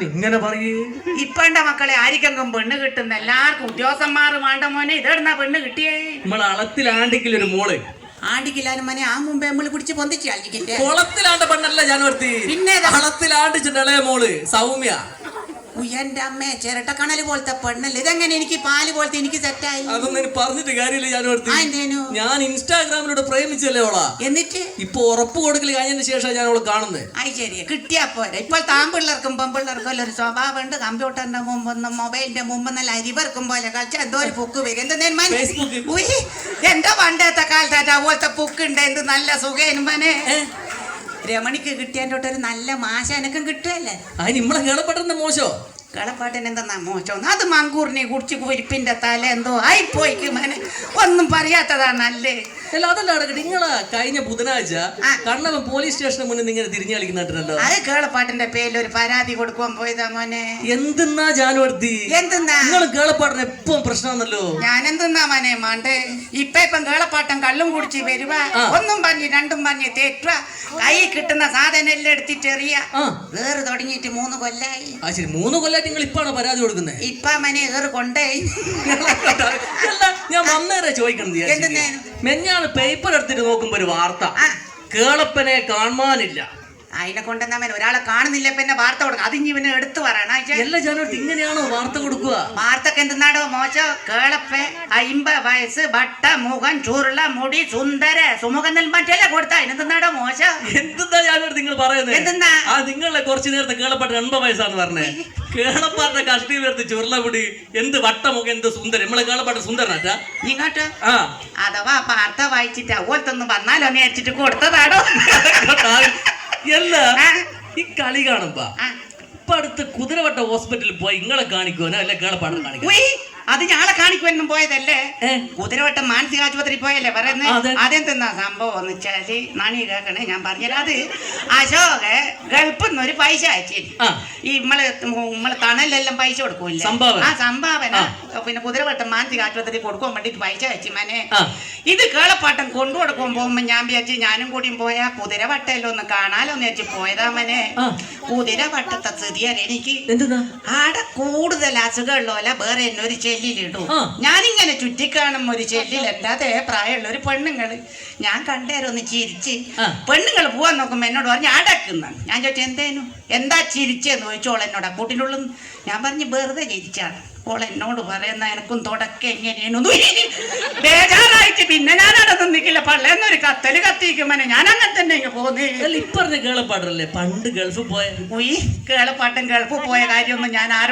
ഇങ്ങനെ പറയേ. ഇപ്പണ്ട മക്കളെ ആരിക്കെങ്കും പെണ്ണ് കിട്ടുന്ന എല്ലാവർക്കും ഉദ്യോഗസ്ഥന്മാർ വേണ്ട മോനെ. ഇതെടുന്ന പെണ്ണ് കിട്ടിയേ? നമ്മളെ അളത്തിലാണ്ടെങ്കിൽ ഒരു മോള് ആണ്ടിക്കില്ലാനും മോനെ ആ മുമ്പേ നമ്മള് പിടിച്ച് പൊന്തിച്ച് കളിക്കിന്റെ. കുളത്തിലാണ്ട പെണ്ണല്ല ജാനുവർത്തി, പിന്നെ അളത്തിലാണ്ടിച്ചിട്ട് ഇളയ മോള് സൗമ്യ. എന്റെ അമ്മേ ചിരട്ടക്കണല് പോലത്തെ പെണ്ണല്ലേ. ഇതെങ്ങനെ എനിക്ക് പാല് പോലത്തെ എനിക്ക് സെറ്റായി? അതൊന്നും എനിക്ക് പറഞ്ഞിട്ട് കാര്യമില്ല ജാനുവർത്തി. ഞാൻ ഇൻസ്റ്റാഗ്രാമിലൂടെ പ്രേമിച്ചല്ലേ ഓളാ. എന്നിട്ട് ഇപ്പൊ ഉറപ്പ് കൊടുക്കൽ കഴിഞ്ഞതിന് ശേഷം ഞാൻ അവളെ കാണുന്നത്. അത് ശരിയാ, കിട്ടിയാ പോരെ. ഇപ്പോൾ താമ്പിള്ളേർക്കും പെമ്പിള്ളേർക്കും ഒരു സ്വഭാവമുണ്ട്. കമ്പ്യൂട്ടറിന്റെ മുമ്പൊന്നും മൊബൈലിന്റെ മുമ്പ് നല്ല അരിവർക്കും പോലെ കളിച്ച എന്തോ ഒരു പുക്ക് വരും. എന്റെ പണ്ടത്തെ കാലത്തായിട്ട് അതുപോലത്തെ പുക്ക് ഉണ്ട്. എന്ത് നല്ല സുഖേനും മനെ. രമണിക്ക് കിട്ടിയതിൻ്റെ ഒരു നല്ല മാശ എനക്കും കിട്ടുമല്ലേ. അതിന് നമ്മളെ കേളപ്പെട്ട മോശോ? കളപ്പാട്ടൻ എന്തെന്നാ മോശം? അത് മങ്കൂറിനെ കുടിച്ച് കുരിപ്പിന്റെ തല എന്തോ ആയിപ്പോയിക്ക് മനെ. ഒന്നും പറയാത്തതാണല്ലേ. അല്ല അതല്ല അടക്കട്ടെ, നിങ്ങളാ കഴിഞ്ഞ ബുധനാഴ്ച കണ്ണവൻ പോലീസ് സ്റ്റേഷന് മുന്നിൽ ഇങ്ങനെ തിരിഞ്ഞു കളിക്കുന്നുണ്ടല്ലോ. അത് കേളപ്പാട്ടിന്റെ പേരിൽ ഒരു പരാതി കൊടുക്കുവാൻ പോയതാ മോനെ. എന്തെന്നാ ജാനുവർത്തി? എന്തെന്നാ നിങ്ങൾ കേളപ്പാട്ടൻ എപ്പം പ്രശ്നമാണല്ലോ. ഞാൻ എന്തെന്നാ മോനെ മാണ്ടേ? ഇപ്പം കേളപ്പാട്ടൻ കള്ളും കുടിച്ച് വരുക, ഒന്നും പറഞ്ഞ് രണ്ടും പറഞ്ഞ് തെറ്റുക, കൈ കിട്ടുന്ന സാധനം എല്ലാം എടുത്തിട്ട് എറിയ. ഏറ് തുടങ്ങിയിട്ട് 3 കൊല്ലായി. ആ ശരി, 3 കൊല്ലായിട്ട് നിങ്ങൾ ഇപ്പാണോ പരാതി കൊടുക്കുന്നത്? ഇപ്പ മനെ ഏറ് കൊണ്ടേ. ഞാൻ വന്നേരെ ചോദിക്കണത്, മെഞ്ഞാണ് പേപ്പർ എടുത്തിട്ട് നോക്കുമ്പോ ഒരു വാർത്ത, കേളപ്പനെ കാണാനില്ല. അതിനെ കൊണ്ടെന്നാ ഒരാളെ കാണുന്നില്ല, പിന്നെ വാർത്ത കൊടുക്കുക. അതിന് ഇവനെ എടുത്തു പറയണ. എല്ലാ ജനോട്ട് ഇങ്ങനെയാണോ വാർത്ത കൊടുക്കുക? വാർത്തക്ക് എന്തെന്നാടോ മോശം? കേളപ്പെ 50 വയസ്സ്, വട്ട മുഖം, ചുരുള മുടി, സുന്ദര സുമുഖം മറ്റല്ലേ കൊടുത്ത. അതിനെന്താടോ മോശം? എന്തെന്നാ ജാനോട്ട് നിങ്ങൾ പറയുന്നത്? എന്തെന്നാ നിങ്ങളെ കുറച്ചു നേരത്തെ കേളപ്പാട്ട് 80 വയസ്സാന്ന് പറഞ്ഞേ. കേളപ്പാട്ടിന്റെ കഷ്ടി പേർത്ത് ചുരുള മുടി, എന്ത് വട്ടമുഖം, എന്ത് സുന്ദരം. നമ്മളെ കേളപ്പാട്ട് സുന്ദരനാട്ടാ. ഇങ്ങോട്ട് അഥവാ വാർത്ത വായിച്ചിട്ട് അതുപോലത്തൊന്നും വന്നാലോ നേരിച്ചിട്ട് കൊടുത്തതാടോ. എല്ലാ ഈ കളി കാണുമ്പോ ഇപ്പൊ അടുത്ത് കുതിരവട്ട ഹോസ്പിറ്റലിൽ പോയി ഇങ്ങളെ കാണിക്കുവാനോ അല്ലെ കേളപ്പാട്ടം കാണിക്കുവോ? അത് ഞാളെ കാണിക്കുവാനും പോയതല്ലേ. കുതിരവട്ടം മാനസിക ആശുപത്രി പോയല്ലേ പറയുന്നത്. അതെന്തെന്നാ സംഭവം എന്ന് വെച്ചാല് നാണി കേക്കണേ, ഞാൻ പറഞ്ഞത്. അത് അശോക ഗൾഫിൽ ഒരു പൈസ അയച്ചു. ഈ നമ്മള് തണലെല്ലാം പൈസ കൊടുക്കൂല്ലേ, ആ സംഭാവന പിന്നെ കുതിരവട്ടം മാനസിക ആശുപത്രി കൊടുക്കാൻ വേണ്ടിട്ട് പൈസ അയച്ചു മനെ. ഇത് കേളപ്പാട്ടം കൊണ്ടു കൊടുക്കാൻ പോകുമ്പോ ഞാൻ വിചാരിച്ചു ഞാനും കൂടിയും പോയാ കുതിരവട്ടല്ലോ ഒന്ന് കാണാലോന്ന് വെച്ച് പോയതാ മനെ. കുതിരവട്ടത്തെ സ്ഥിതിയാൽ എനിക്ക് ആടെ കൂടുതൽ അസുഖമുള്ള വേറെ എന്നെ ഒരു ചെല്ലിലിടും. ഞാനിങ്ങനെ ചുറ്റിക്കാണും ഒരു ചെല്ലിൽ എന്താതെ പ്രായമുള്ള ഒരു പെണ്ണുങ്ങള്. ഞാൻ കണ്ടേരൊന്ന് ചിരിച്ച് പെണ്ണുങ്ങൾ പോവാൻ നോക്കുമ്പോ എന്നോട് പറഞ്ഞ് അടക്കുന്ന. ഞാൻ ചോദിച്ചു എന്തേനു എന്താ ചിരിച്ചെന്ന് ചോദിച്ചോൾ എന്നോട്. ആ കൂട്ടിനുള്ളിൽ ഞാൻ പറഞ്ഞ് വെറുതെ ചിരിച്ചാണ്. ഓൾ എന്നോട് പറയുന്ന എനക്കും തുടക്കം എങ്ങനെയാണ് ബേജാറായിട്ട്. പിന്നെ ഞാൻ അവിടെ നിൽക്കില്ല, പള്ളേന്നൊരു കത്തല് കത്തിക്കുമ്പോ ഞാൻ അങ്ങനെ തന്നെ പോന്നേ. ഇപ്പറഞ്ഞ കേളപ്പാട്ടല്ലേ പണ്ട് ഗൾഫിൽ പോയ? കേളപ്പാട്ടൻ ഗൾഫിൽ പോയ കാര്യമൊന്നും ഞാൻ ആരോ